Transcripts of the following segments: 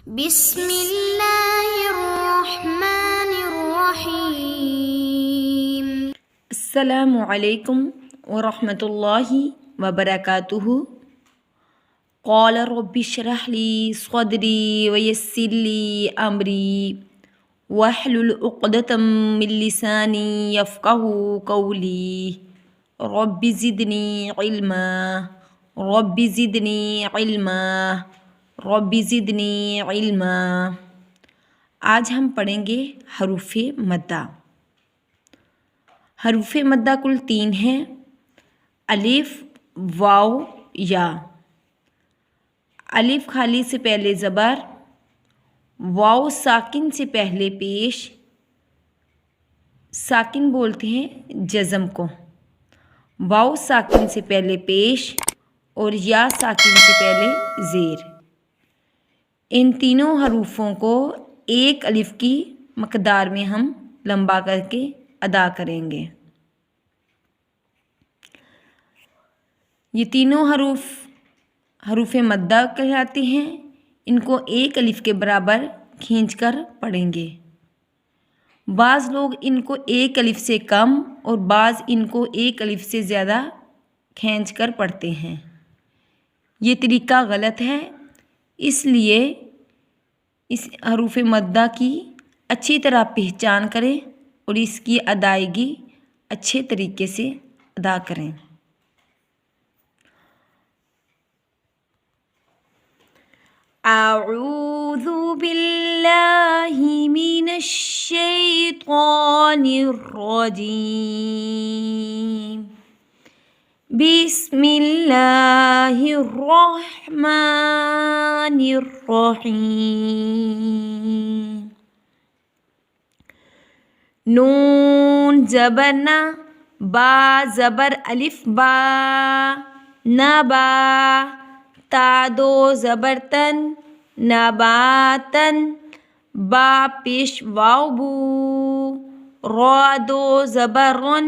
بسم اللہ الرحمن الرحیم۔ السلام علیکم ورحمۃ اللہ وبرکاتہ۔ قال رب اشرح لی صدری ویسر لی امری واحلل عقدۃ من لسانی یفقہوا قولی رب زدنی علما رب زدنی علما رب زدنی علما۔ آج ہم پڑھیں گے حروف مدہ۔ حروف مدہ کل 3 ہیں: الف، واو، یا۔ الف خالی سے پہلے زبر، واو ساکن سے پہلے پیش، ساکن بولتے ہیں جزم کو، واو ساکن سے پہلے پیش اور یا ساکن سے پہلے زیر۔ ان تینوں حروفوں کو ایک الف کی مقدار میں ہم لمبا کر کے ادا کریں گے۔ یہ تینوں حروف مدہ کہلاتے ہیں۔ ان کو ایک الف کے برابر کھینچ کر پڑھیں گے۔ بعض لوگ ان کو ایک الف سے کم اور بعض ان کو ایک الف سے زیادہ کھینچ کر پڑھتے ہیں۔ یہ طریقہ غلط ہے، اس لیے اس حروف مدہ کی اچھی طرح پہچان کریں اور اس کی ادائیگی اچھے طریقے سے ادا کریں۔ اعوذ باللہ من الشیطان الرجیم، بسم اللہ الرحمن الرحیم۔ نون زبر نا، با زبر الف با، نبا، تا دو زبر تن، نباتن، با پیش واو بو، را دو زبر رن،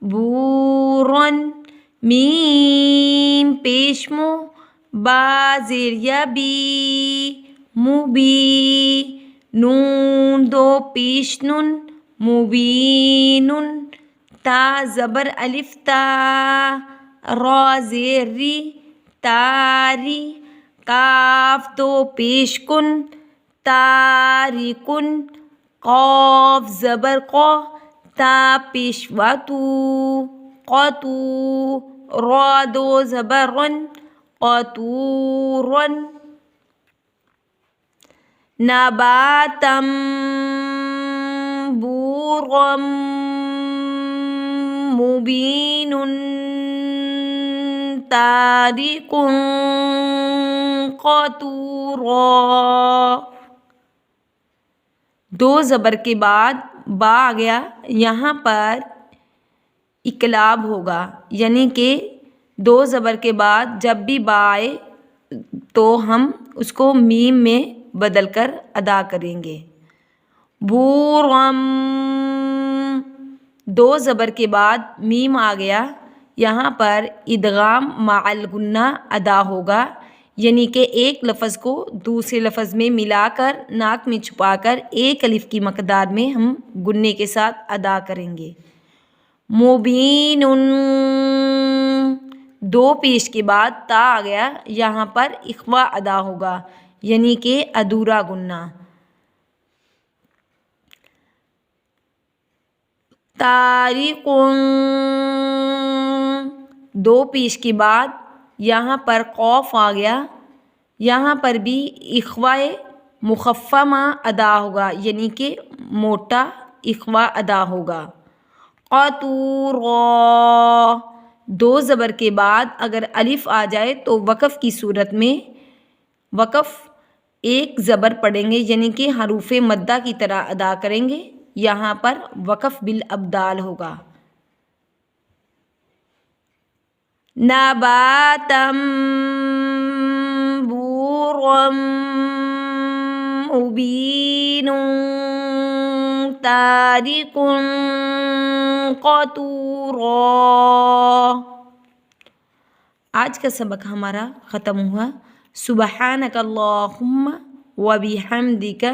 بورن، میم پیش مو، با زیر یا بی، مبی، نون دو پیش نن، مبینن، تا زبر الف تا، را زیر ری، تاری، کاف دو پیش کن، تاریکن، قاف زبر قا، تا پیش واتو، قاتو، را دو زبر رن، قاتورن، نباتم، بورم، مبین، تاریک، قاتورا۔ دو زبر کے بعد با آ گیا، یہاں پر اقلاب ہوگا، یعنی کہ دو زبر کے بعد جب بھی با آئے تو ہم اس کو میم میں بدل کر ادا کریں گے۔ بورم، دو زبر کے بعد میم آ گیا، یہاں پر ادغام مع الغنہ ادا ہوگا، یعنی کہ ایک لفظ کو دوسرے لفظ میں ملا کر ناک میں چھپا کر ایک الف کی مقدار میں ہم گنے کے ساتھ ادا کریں گے۔ مبین، دو پیش کے بعد تا آ گیا، یہاں پر اخوا ادا ہوگا، یعنی کہ ادھورا گنہ۔ تاریک، دو پیش کے بعد یہاں پر قوف آ گیا، یہاں پر بھی اخوائے مخفمہ ادا ہوگا، یعنی کہ موٹا اخوا ادا ہوگا۔ قاتورا، دو زبر کے بعد اگر الف آ جائے تو وقف کی صورت میں وقف ایک زبر پڑھیں گے، یعنی کہ حروف مدہ کی طرح ادا کریں گے، یہاں پر وقف بالابدال ہوگا۔ نباتم، بورم، مبین، تاریک، قاتورا۔ آج کا سبق ہمارا ختم ہوا۔ سبحانک اللہم وبحمدک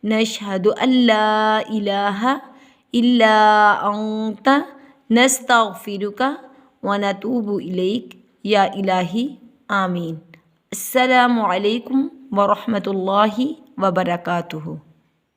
نشہد ان لا الہ الا انت نستغفرک ونتوب الیک یا الہی آمین۔ السلام علیکم ورحمۃ اللہ وبرکاتہ۔